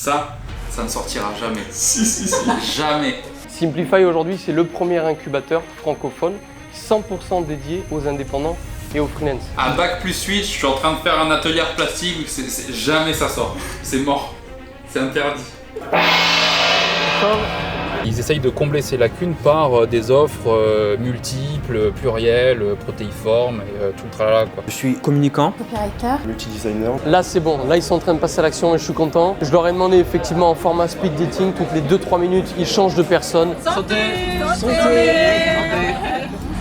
Ça ne sortira jamais. Si. Jamais. Simplify aujourd'hui, c'est le premier incubateur francophone 100% dédié aux indépendants et aux freelance. À Bac plus 8, je suis en train de faire un atelier art plastique, jamais ça sort. C'est mort. C'est interdit. Ils essayent de combler ces lacunes par des offres multiples, plurielles, protéiformes et tout le tralala, quoi. Je suis communicant, copywriter, Multidesigner. Là c'est bon, là ils sont en train de passer à l'action et je suis content. Je leur ai demandé effectivement en format speed dating, toutes les 2-3 minutes, ils changent de personne.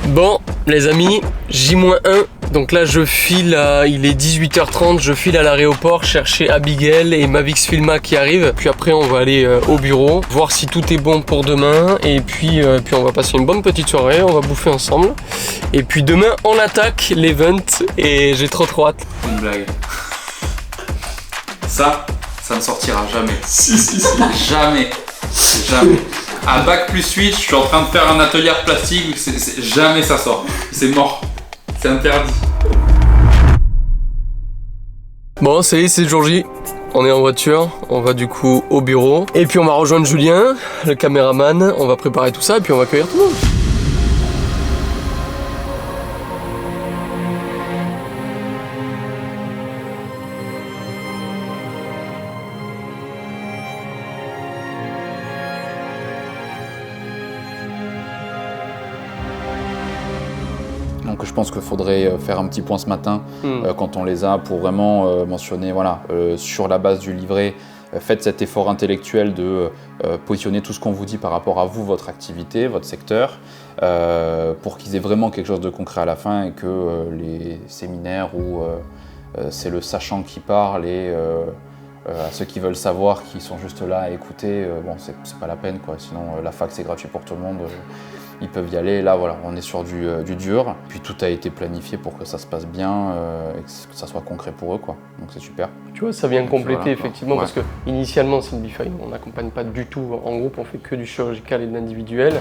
Bon les amis, J-1, donc là je file il est 18h30, je file à l'aéroport chercher Abigail et Mavix Filma qui arrivent. Puis après on va aller au bureau, voir si tout est bon pour demain. Et puis on va passer une bonne petite soirée, on va bouffer ensemble. Et puis demain on attaque l'event et j'ai trop hâte. Une blague. Ça ne sortira jamais. Si. Jamais. À Bac plus 8, je suis en train de faire un atelier art plastique, jamais ça sort. C'est mort. C'est interdit. Bon ça y est, c'est le jour J. On est en voiture, on va du coup au bureau. Et puis on va rejoindre Julien, le caméraman. On va préparer tout ça et puis on va accueillir tout le monde. Donc je pense qu'il faudrait faire un petit point ce matin quand on les a pour vraiment mentionner, voilà, sur la base du livret, faites cet effort intellectuel de positionner tout ce qu'on vous dit par rapport à vous, votre activité, votre secteur, pour qu'ils aient vraiment quelque chose de concret à la fin et que les séminaires où c'est le sachant qui parle et à ceux qui veulent savoir, qui sont juste là à écouter, bon c'est pas la peine quoi, sinon la fac c'est gratuit pour tout le monde. Ils peuvent y aller, là voilà, on est sur du dur, puis tout a été planifié pour que ça se passe bien et que ça soit concret pour eux quoi, donc c'est super. Tu vois, ça vient compléter voilà, effectivement ouais. Parce que initialement Simplify, on n'accompagne pas du tout en groupe, on fait que du chirurgical et de l'individuel.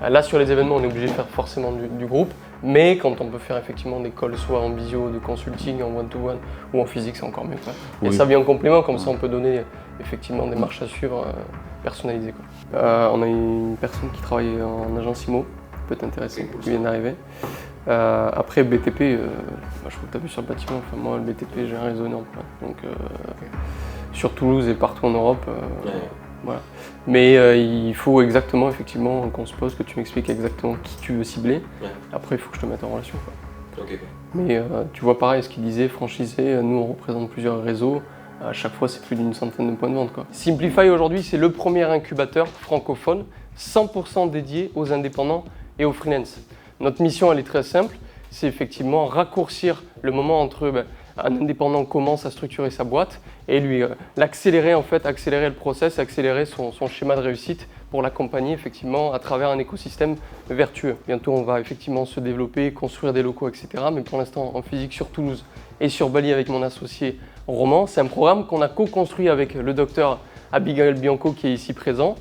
Là sur les événements on est obligé de faire forcément du groupe, mais quand on peut faire effectivement des calls soit en visio, de consulting, en one-to-one ou en physique c'est encore mieux quoi. Et ça vient en complément, comme ça on peut donner effectivement des marches à suivre personnalisées quoi. On a une personne qui travaille en agence IMO, peut t'intéresser, qui vient d'arriver. Après BTP, je crois que tu as vu sur le bâtiment, enfin, moi le BTP j'ai un réseau énorme. Donc sur Toulouse et partout en Europe. Voilà. Mais il faut exactement effectivement qu'on se pose, que tu m'expliques exactement qui tu veux cibler. Après il faut que je te mette en relation. Quoi. Okay. Mais tu vois pareil, ce qu'il disait, franchisé, nous on représente plusieurs réseaux. À chaque fois c'est plus d'une centaine de points de vente. Quoi. Simplify aujourd'hui c'est le premier incubateur francophone 100% dédié aux indépendants et aux freelance. Notre mission elle est très simple, c'est effectivement raccourcir le moment entre un indépendant commence à structurer sa boîte et lui l'accélérer en fait, accélérer le process, accélérer son schéma de réussite pour l'accompagner effectivement à travers un écosystème vertueux. Bientôt on va effectivement se développer, construire des locaux etc. Mais pour l'instant en physique sur Toulouse et sur Bali avec mon associé Roman. C'est un programme qu'on a co-construit avec le docteur Abigail Bianco qui est ici présent.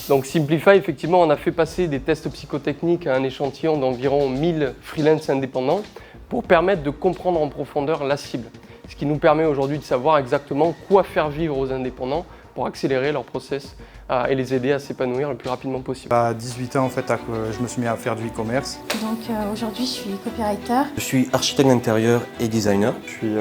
Donc Simplify, effectivement, on a fait passer des tests psychotechniques à un échantillon d'environ 1000 freelance indépendants pour permettre de comprendre en profondeur la cible. Ce qui nous permet aujourd'hui de savoir exactement quoi faire vivre aux indépendants pour accélérer leur process et les aider à s'épanouir le plus rapidement possible. À 18 ans, en fait, je me suis mis à faire du e-commerce. donc aujourd'hui je suis copywriter. je suis architecte d'intérieur et designer. Je suis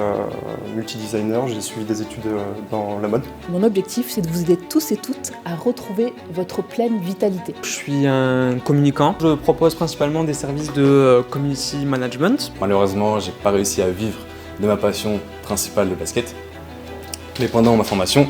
multidesigner, j'ai suivi des études dans la mode. Mon objectif, c'est de vous aider tous et toutes à retrouver votre pleine vitalité. Je suis un communicant. Je propose principalement des services de community management. Malheureusement, j'ai pas réussi à vivre de ma passion principale de basket. Mais pendant ma formation,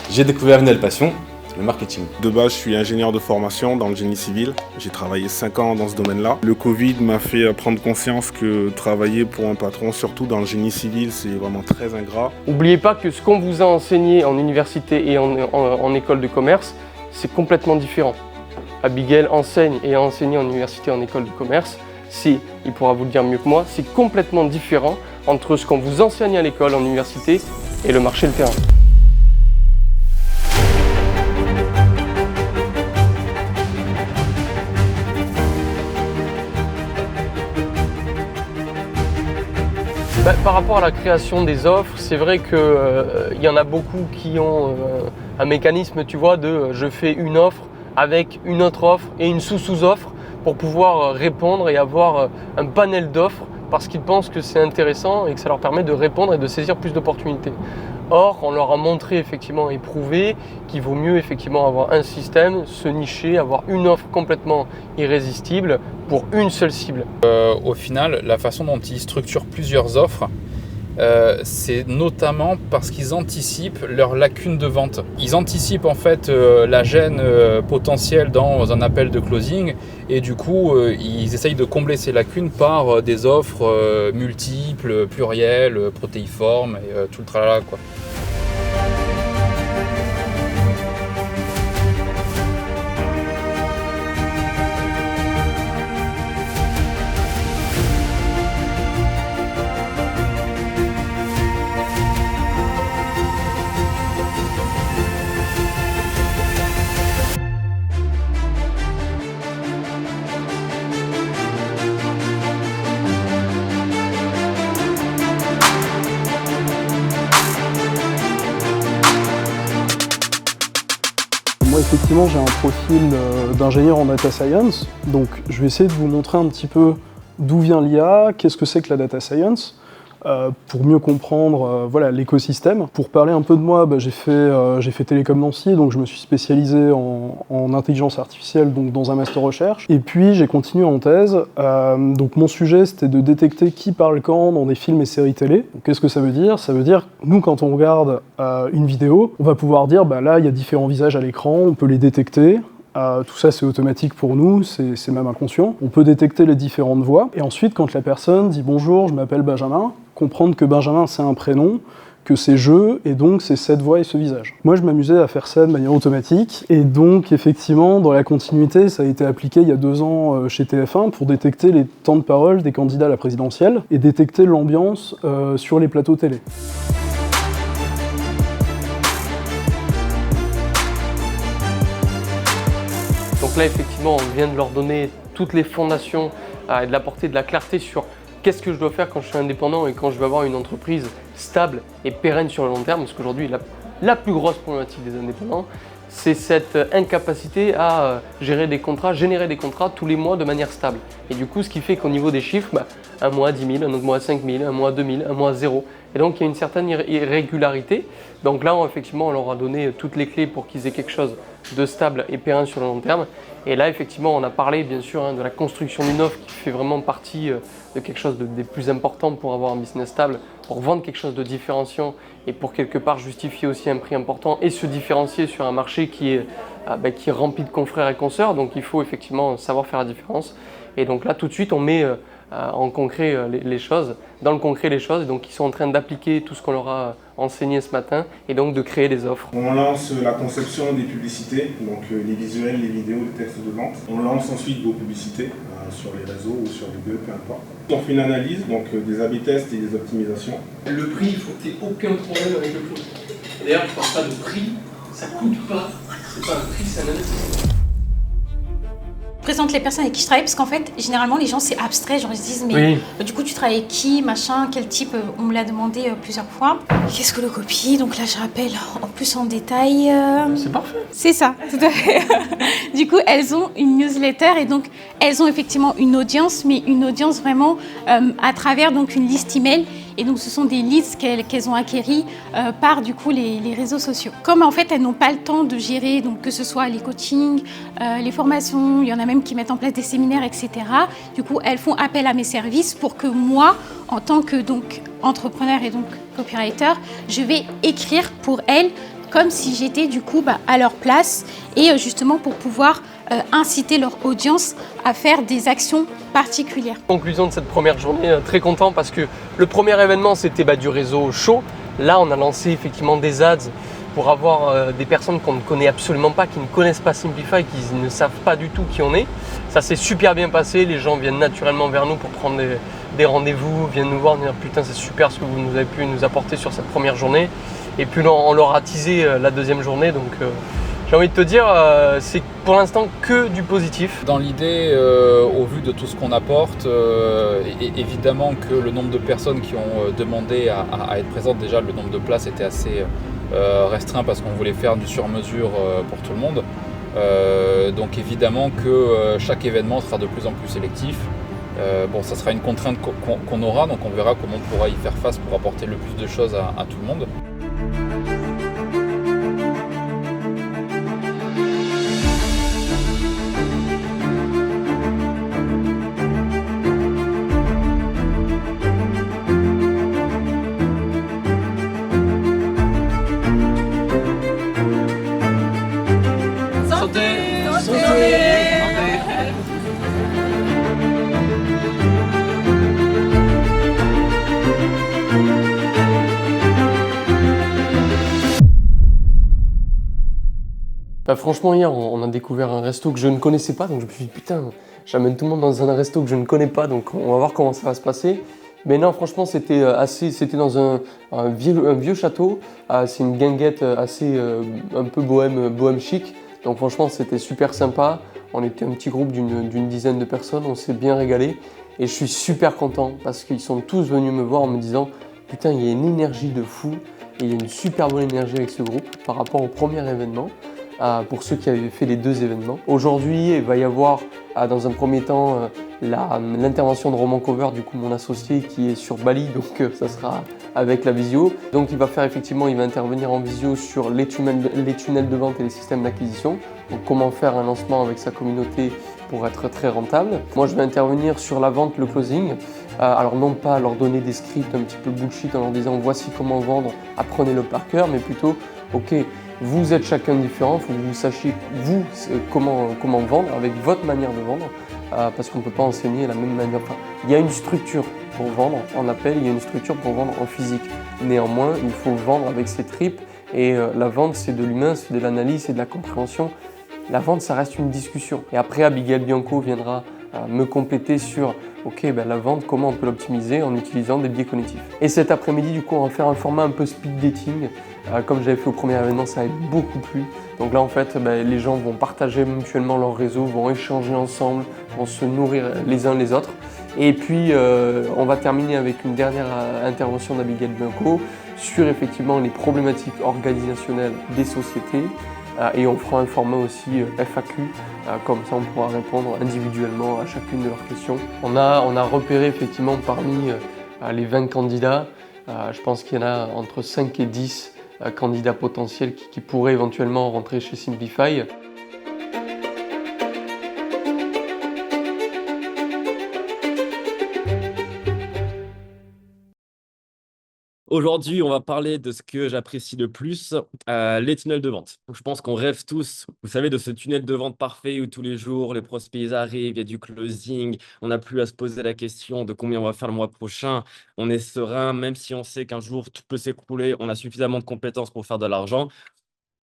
j'ai découvert une nouvelle passion, le marketing. De base, je suis ingénieur de formation dans le génie civil. J'ai travaillé 5 ans dans ce domaine-là. Le Covid m'a fait prendre conscience que travailler pour un patron, surtout dans le génie civil, c'est vraiment très ingrat. N'oubliez pas que ce qu'on vous a enseigné en université et en école de commerce, c'est complètement différent. Abigail enseigne et a enseigné en université et en école de commerce. Il pourra vous le dire mieux que moi, c'est complètement différent entre ce qu'on vous enseigne à l'école, en université et le marché, le terrain. Par rapport à la création des offres, c'est vrai qu'il y en a beaucoup qui ont un mécanisme, tu vois, de je fais une offre avec une autre offre et une sous-offre pour pouvoir répondre et avoir un panel d'offres parce qu'ils pensent que c'est intéressant et que ça leur permet de répondre et de saisir plus d'opportunités. Or, on leur a montré effectivement et prouvé qu'il vaut mieux effectivement avoir un système, se nicher, avoir une offre complètement irrésistible pour une seule cible. Au final, la façon dont ils structurent plusieurs offres, c'est notamment parce qu'ils anticipent leurs lacunes de vente. Ils anticipent en fait la gêne potentielle dans un appel de closing et du coup ils essayent de combler ces lacunes par des offres multiples, plurielles, protéiformes et tout le tralala quoi. Moi, effectivement, j'ai un profil d'ingénieur en data science, donc je vais essayer de vous montrer un petit peu d'où vient l'IA, qu'est-ce que c'est que la data science, pour mieux comprendre voilà, l'écosystème. Pour parler un peu de moi, j'ai fait Télécom Nancy, donc je me suis spécialisé en intelligence artificielle donc dans un master recherche. Et puis j'ai continué en thèse. Donc mon sujet c'était de détecter qui parle quand dans des films et séries télé. Qu'est-ce que ça veut dire ? Ça veut dire que nous quand on regarde une vidéo, on va pouvoir dire là il y a différents visages à l'écran, on peut les détecter. Tout ça c'est automatique pour nous, c'est même inconscient. On peut détecter les différentes voix. Et ensuite quand la personne dit bonjour, je m'appelle Benjamin, comprendre que Benjamin c'est un prénom, que c'est je, et donc c'est cette voix et ce visage. Moi je m'amusais à faire ça de manière automatique, et donc effectivement dans la continuité ça a été appliqué il y a 2 ans chez TF1 pour détecter les temps de parole des candidats à la présidentielle, et détecter l'ambiance sur les plateaux télé. Donc là effectivement on vient de leur donner toutes les fondations et de l'apporter de la clarté sur qu'est-ce que je dois faire quand je suis indépendant et quand je veux avoir une entreprise stable et pérenne sur le long terme, parce qu'aujourd'hui la plus grosse problématique des indépendants, c'est cette incapacité à générer des contrats tous les mois de manière stable. Et du coup, ce qui fait qu'au niveau des chiffres, un mois à 10 000, un autre mois à 5 000, un mois à 2 000, un mois à 0. Et donc, il y a une certaine irrégularité. Donc là, effectivement, on leur a donné toutes les clés pour qu'ils aient quelque chose de stable et pérenne sur le long terme. Et là, effectivement, on a parlé, bien sûr, de la construction d'une offre qui fait vraiment partie de quelque chose des plus importants pour avoir un business stable, pour vendre quelque chose de différenciant et pour quelque part justifier aussi un prix important et se différencier sur un marché qui est rempli de confrères et consoeurs. Donc il faut effectivement savoir faire la différence. Et donc là, tout de suite, on met en concret les choses, dans le concret les choses. Et donc ils sont en train d'appliquer tout ce qu'on leur a enseigné ce matin et donc de créer des offres. On lance la conception des publicités, donc les visuels, les vidéos, les textes de vente. On lance ensuite vos publicités sur les réseaux ou sur Google, peu importe. On fait une analyse, donc des A/B tests et des optimisations. Le prix, il faut que tu n'aies aucun problème avec le prix. D'ailleurs, je ne parle pas de prix, ça ne coûte pas. C'est pas un prix, c'est un investissement. Je présente les personnes avec qui je travaille parce qu'en fait, généralement, les gens, c'est abstrait. Genre, ils se disent, mais du coup, tu travailles avec qui, machin, quel type. On me l'a demandé plusieurs fois. Qu'est-ce que le copie ? Donc là, je rappelle en plus en détail. C'est parfait. C'est ça, tout à fait. Du coup, elles ont une newsletter et donc, elles ont effectivement une audience, mais une audience vraiment à travers donc une liste email. Et donc, ce sont des leads qu'elles ont acquéris par du coup les réseaux sociaux. Comme en fait, elles n'ont pas le temps de gérer, donc que ce soit les coachings, les formations, il y en a même qui mettent en place des séminaires, etc. Du coup, elles font appel à mes services pour que moi, en tant que donc entrepreneur et donc copywriter, je vais écrire pour elles comme si j'étais du coup à leur place et justement pour pouvoir inciter leur audience à faire des actions particulières. Conclusion de cette première journée, très content parce que le premier événement c'était du réseau chaud. Là on a lancé effectivement des ads pour avoir des personnes qu'on ne connaît absolument pas, qui ne connaissent pas Simplify, qui ne savent pas du tout qui on est. Ça s'est super bien passé, les gens viennent naturellement vers nous pour prendre des rendez-vous, viennent nous voir, dire putain c'est super ce que vous nous avez pu nous apporter sur cette première journée. Et puis là, on leur a teasé la deuxième journée, donc j'ai envie de te dire, c'est pour l'instant que du positif. Dans l'idée, au vu de tout ce qu'on apporte, évidemment que le nombre de personnes qui ont demandé à être présentes, déjà le nombre de places était assez restreint parce qu'on voulait faire du sur-mesure pour tout le monde. Donc évidemment que chaque événement sera de plus en plus sélectif. Bon, ça sera une contrainte qu'on aura, donc on verra comment on pourra y faire face pour apporter le plus de choses à tout le monde. Bah, franchement, hier, on a découvert un resto que je ne connaissais pas, donc je me suis dit, putain, j'amène tout le monde dans un resto que je ne connais pas, donc on va voir comment ça va se passer. Mais non, franchement, c'était dans un vieux château, c'est une guinguette assez un peu bohème chic, donc franchement, c'était super sympa. On était un petit groupe d'une dizaine de personnes, on s'est bien régalé, et je suis super content parce qu'ils sont tous venus me voir en me disant, putain, il y a une énergie de fou, et il y a une super bonne énergie avec ce groupe par rapport au premier événement. Pour ceux qui avaient fait les 2 événements. Aujourd'hui, il va y avoir dans un premier temps l'intervention de Roman Cover, du coup mon associé qui est sur Bali, donc ça sera avec la visio. Donc il va intervenir en visio sur les tunnels de vente et les systèmes d'acquisition. Donc comment faire un lancement avec sa communauté pour être très rentable. Moi je vais intervenir sur la vente, le closing. Alors non pas leur donner des scripts un petit peu bullshit en leur disant voici comment vendre, apprenez-le par cœur, mais plutôt ok, vous êtes chacun différent, il faut que vous sachiez vous comment vendre avec votre manière de vendre, parce qu'on ne peut pas enseigner la même manière. Enfin, il y a une structure pour vendre en appel, il y a une structure pour vendre en physique. Néanmoins, il faut vendre avec ses tripes et la vente c'est de l'humain, c'est de l'analyse, c'est de la compréhension. La vente ça reste une discussion. Et après Abigail Bianco viendra me compléter sur la vente, comment on peut l'optimiser en utilisant des biais cognitifs. Et cet après-midi, du coup, on va faire un format un peu speed dating. Comme j'avais fait au premier événement, ça a beaucoup plu. Donc là, en fait, les gens vont partager mutuellement leur réseau, vont échanger ensemble, vont se nourrir les uns les autres. Et puis, on va terminer avec une dernière intervention d'Abigail Bianco sur effectivement les problématiques organisationnelles des sociétés. Et on fera un format aussi FAQ, comme ça on pourra répondre individuellement à chacune de leurs questions. On a repéré effectivement parmi les 20 candidats, je pense qu'il y en a entre 5 et 10 candidats potentiels qui pourraient éventuellement rentrer chez Simplify. Aujourd'hui, on va parler de ce que j'apprécie le plus, les tunnels de vente. Je pense qu'on rêve tous, vous savez, de ce tunnel de vente parfait où tous les jours, les prospects arrivent, il y a du closing, on n'a plus à se poser la question de combien on va faire le mois prochain, on est serein, même si on sait qu'un jour tout peut s'écrouler, on a suffisamment de compétences pour faire de l'argent.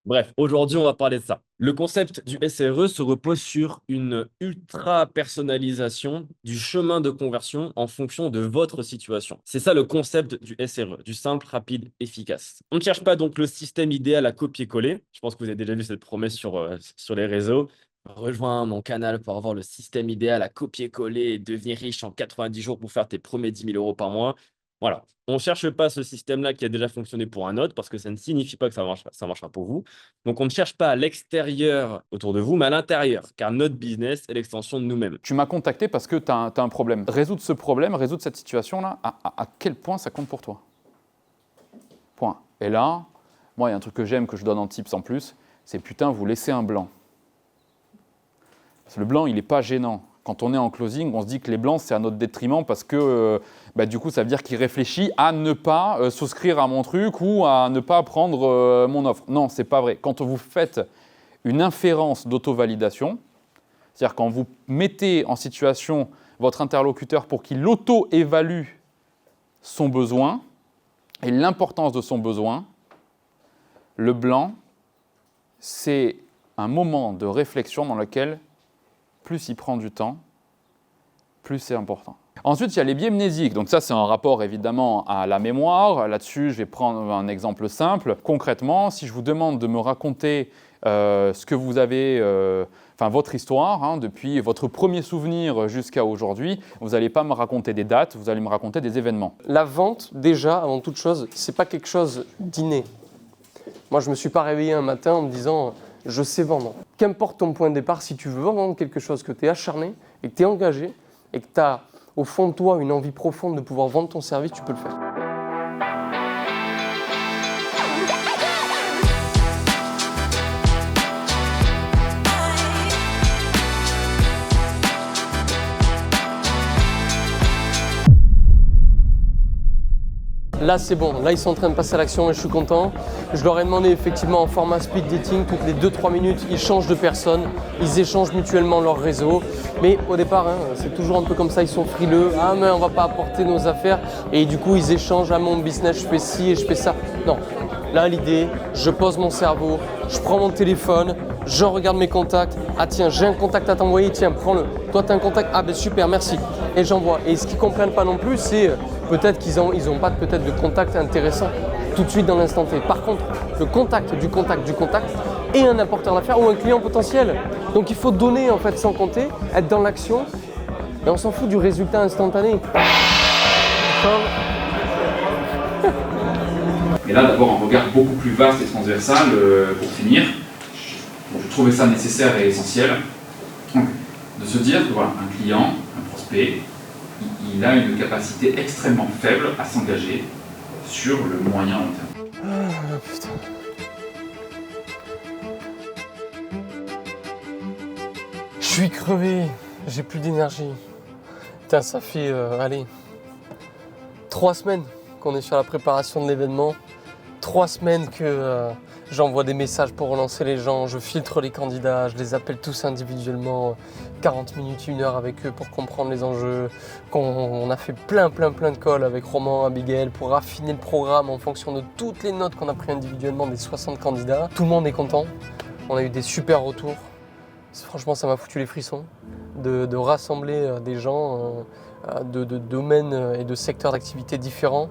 Bref, aujourd'hui, on va parler de ça. Le concept du SRE se repose sur une ultra personnalisation du chemin de conversion en fonction de votre situation. C'est ça le concept du SRE, du simple, rapide, efficace. On ne cherche pas donc le système idéal à copier-coller. Je pense que vous avez déjà vu cette promesse sur les réseaux. Rejoins mon canal pour avoir le système idéal à copier-coller et devenir riche en 90 jours pour faire tes premiers 10 000 € par mois. Voilà, on ne cherche pas ce système-là qui a déjà fonctionné pour un autre parce que ça ne signifie pas que ça marchera pour vous. Donc, on ne cherche pas à l'extérieur autour de vous, mais à l'intérieur, car notre business est l'extension de nous-mêmes. Tu m'as contacté parce que tu as un problème. Résoudre ce problème, résoudre cette situation-là, à quel point ça compte pour toi? Point. Et là, moi, il y a un truc que j'aime, que je donne en tips en plus, c'est putain, vous laissez un blanc. Parce que le blanc, il n'est pas gênant. Quand on est en closing, on se dit que les blancs, c'est à notre détriment parce que du coup, ça veut dire qu'il réfléchit à ne pas souscrire à mon truc ou à ne pas prendre mon offre. Non, ce n'est pas vrai. Quand vous faites une inférence d'auto-validation, c'est-à-dire quand vous mettez en situation votre interlocuteur pour qu'il auto-évalue son besoin et l'importance de son besoin, le blanc, c'est un moment de réflexion dans lequel plus il prend du temps, plus c'est important. Ensuite, il y a les biais mnésiques. Donc ça, c'est un rapport évidemment à la mémoire. Là-dessus, je vais prendre un exemple simple. Concrètement, si je vous demande de me raconter ce que vous avez, votre histoire, depuis votre premier souvenir jusqu'à aujourd'hui, vous n'allez pas me raconter des dates, vous allez me raconter des événements. La vente, déjà, avant toute chose, ce n'est pas quelque chose d'inné. Moi, je ne me suis pas réveillé un matin en me disant « je sais vendre ». Qu'importe ton point de départ, si tu veux vendre quelque chose, que tu es acharné et que tu es engagé et que tu as au fond de toi une envie profonde de pouvoir vendre ton service, tu peux le faire. Là c'est bon, là ils sont en train de passer à l'action et je suis content. Je leur ai demandé effectivement en format speed dating, toutes les 2-3 minutes, ils changent de personne, ils échangent mutuellement leur réseau. Mais au départ, c'est toujours un peu comme ça, ils sont frileux. Ah mais on va pas apporter nos affaires. Et du coup ils échangent, ah mon business je fais ci et je fais ça. Non, là l'idée, je pose mon cerveau, je prends mon téléphone, je regarde mes contacts. Ah tiens, j'ai un contact à t'envoyer, tiens prends-le. Toi tu as un contact, ah ben super, merci. Et j'envoie. Et ce qu'ils ne comprennent pas non plus, c'est peut-être qu'ils n'ont pas peut-être de contact intéressant tout de suite dans l'instant T. Par contre, le contact du contact est un apporteur d'affaires ou un client potentiel. Donc il faut donner en fait sans compter, être dans l'action et on s'en fout du résultat instantané. Et là d'avoir un regard beaucoup plus vaste et transversal pour finir, je trouvais ça nécessaire et essentiel de se dire que voilà, un client, un prospect, il a une capacité extrêmement faible à s'engager sur le moyen long terme. Ah putain. Je suis crevé, j'ai plus d'énergie. Putain, ça fait, allez, 3 semaines qu'on est sur la préparation de l'événement. 3 semaines que j'envoie des messages pour relancer les gens, je filtre les candidats, je les appelle tous individuellement, 40 minutes, 1 heure avec eux pour comprendre les enjeux. On a fait plein de calls avec Roman, Abigail pour affiner le programme en fonction de toutes les notes qu'on a prises individuellement des 60 candidats. Tout le monde est content, on a eu des super retours. Franchement, ça m'a foutu les frissons de rassembler des gens de domaines et de secteurs d'activité différents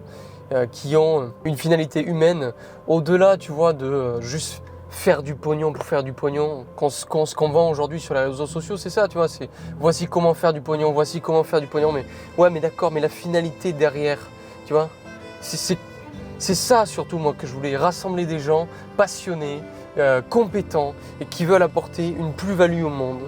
qui ont une finalité humaine au-delà, tu vois, de juste faire du pognon pour faire du pognon. Ce qu'on vend aujourd'hui sur les réseaux sociaux, c'est ça, tu vois, c'est voici comment faire du pognon, voici comment faire du pognon, mais ouais, mais d'accord, mais la finalité derrière, tu vois, c'est ça surtout moi que je voulais, rassembler des gens passionnés, compétents et qui veulent apporter une plus-value au monde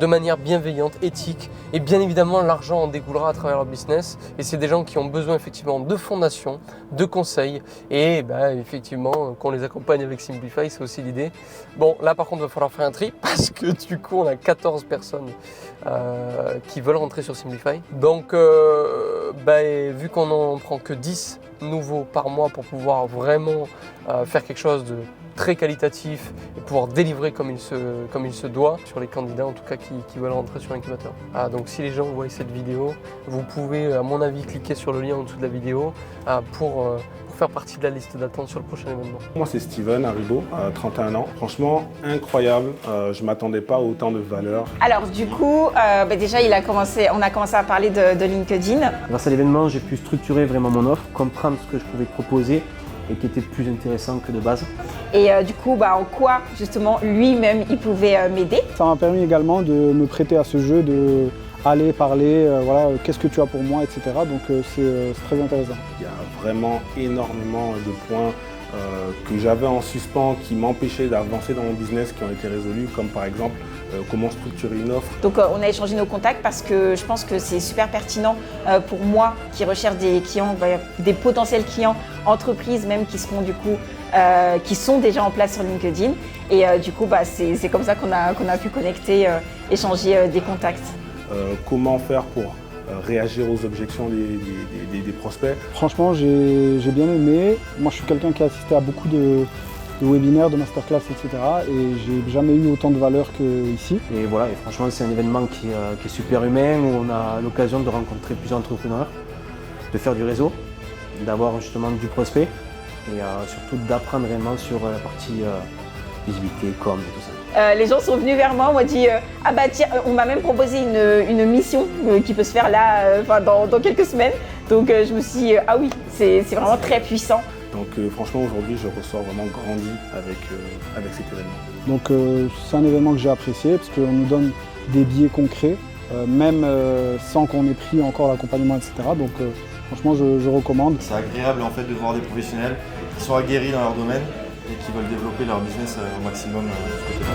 de manière bienveillante, éthique, et bien évidemment l'argent en découlera à travers leur business et c'est des gens qui ont besoin effectivement de fondations, de conseils et effectivement qu'on les accompagne avec Simplify, c'est aussi l'idée. Bon là par contre il va falloir faire un tri parce que du coup on a 14 personnes qui veulent rentrer sur Simplify, donc vu qu'on n'en prend que 10 nouveaux par mois pour pouvoir vraiment faire quelque chose de très qualitatif et pouvoir délivrer comme il se doit sur les candidats en tout cas qui veulent rentrer sur l'incubateur. Donc si les gens voient cette vidéo, vous pouvez à mon avis cliquer sur le lien en dessous de la vidéo pour faire partie de la liste d'attente sur le prochain événement. Moi c'est Steven Haribo, 31 ans. Franchement incroyable, je ne m'attendais pas à autant de valeur. Alors du coup, déjà on a commencé à parler de LinkedIn. Grâce à l'événement, j'ai pu structurer vraiment mon offre, comprendre ce que je pouvais proposer et qui était plus intéressant que de base. Et du coup, en quoi justement lui-même il pouvait m'aider. Ça m'a permis également de me prêter à ce jeu, de aller parler, voilà, qu'est-ce que tu as pour moi, etc. Donc c'est très intéressant. Il y a vraiment énormément de points que j'avais en suspens qui m'empêchaient d'avancer dans mon business qui ont été résolus, comme par exemple comment structurer une offre. Donc on a échangé nos contacts parce que je pense que c'est super pertinent pour moi qui recherche des clients, des potentiels clients, entreprises même qui seront du coup, qui sont déjà en place sur LinkedIn. Et du coup c'est comme ça qu'on a pu connecter, échanger des contacts. Comment faire pour réagir aux objections des prospects. Franchement, j'ai bien aimé. Moi, je suis quelqu'un qui a assisté à beaucoup de webinaires, de masterclass, etc. Et j'ai jamais eu autant de valeur qu'ici. Et voilà, et franchement, c'est un événement qui est super humain, où on a l'occasion de rencontrer plusieurs entrepreneurs, de faire du réseau, d'avoir justement du prospect, et surtout d'apprendre réellement sur la partie visibilité, com et tout ça. Les gens sont venus vers moi, on m'a dit tiens, on m'a même proposé une mission qui peut se faire là dans quelques semaines. Donc je me suis dit oui, c'est vraiment très puissant. Donc franchement aujourd'hui je ressors vraiment grandi avec cet événement. Donc c'est un événement que j'ai apprécié parce qu'on nous donne des biais concrets, même sans qu'on ait pris encore l'accompagnement, etc. Donc franchement je recommande. C'est agréable en fait de voir des professionnels qui sont aguerris dans leur domaine et qui veulent développer leur business au maximum de ce côté-là.